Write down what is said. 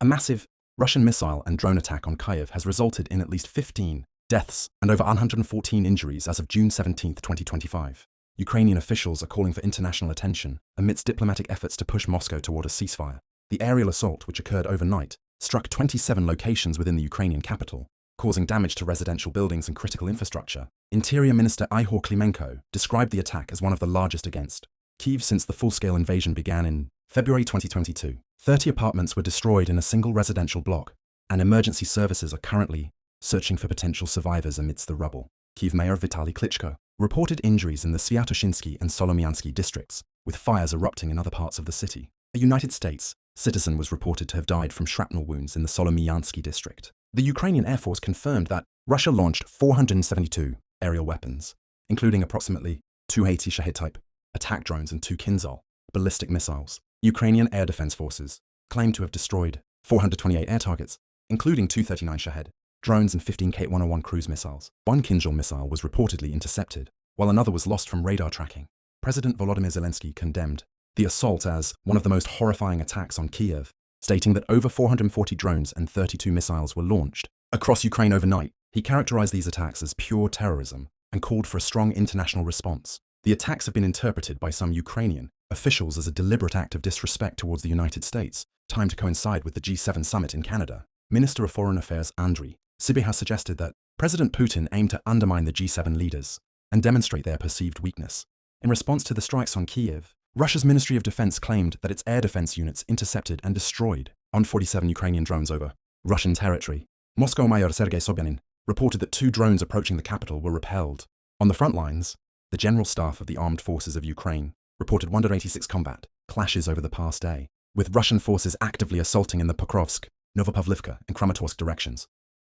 A massive Russian missile and drone attack on Kyiv has resulted in at least 15 deaths and over 114 injuries as of June 17, 2025. Ukrainian officials are calling for international attention amidst diplomatic efforts to push Moscow toward a ceasefire. The aerial assault, which occurred overnight, struck 27 locations within the Ukrainian capital, causing damage to residential buildings and critical infrastructure. Interior Minister Ihor Klimenko described the attack as one of the largest against Kyiv since the full-scale invasion began in February 2022. 30 apartments were destroyed in a single residential block, and emergency services are currently searching for potential survivors amidst the rubble. Kyiv Mayor Vitaly Klitschko reported injuries in the Sviatoshinsky and Solomiansky districts, with fires erupting in other parts of the city. A United States citizen was reported to have died from shrapnel wounds in the Solomiansky district. The Ukrainian Air Force confirmed that Russia launched 472 aerial weapons, including approximately 280 Shahed-type attack drones and 2 Kinzhal ballistic missiles. Ukrainian Air Defense Forces claimed to have destroyed 428 air targets, including 239 Shahed drones and 15 Kate-101 cruise missiles. One Kinzhal missile was reportedly intercepted, while another was lost from radar tracking. President Volodymyr Zelensky condemned the assault as one of the most horrifying attacks on Kyiv, stating that over 440 drones and 32 missiles were launched across Ukraine overnight. He characterized these attacks as pure terrorism and called for a strong international response. The attacks have been interpreted by some Ukrainian officials as a deliberate act of disrespect towards the United States, timed to coincide with the G7 summit in Canada. Minister of Foreign Affairs Andriy Sybiha suggested that President Putin aimed to undermine the G7 leaders and demonstrate their perceived weakness. In response to the strikes on Kyiv, Russia's Ministry of Defense claimed that its air defense units intercepted and destroyed 47 Ukrainian drones over Russian territory. Moscow Mayor Sergei Sobyanin reported that 2 drones approaching the capital were repelled. On the front lines, the General Staff of the Armed Forces of Ukraine reported 186 combat clashes over the past day, with Russian forces actively assaulting in the Pokrovsk, Novopavlivka, and Kramatorsk directions.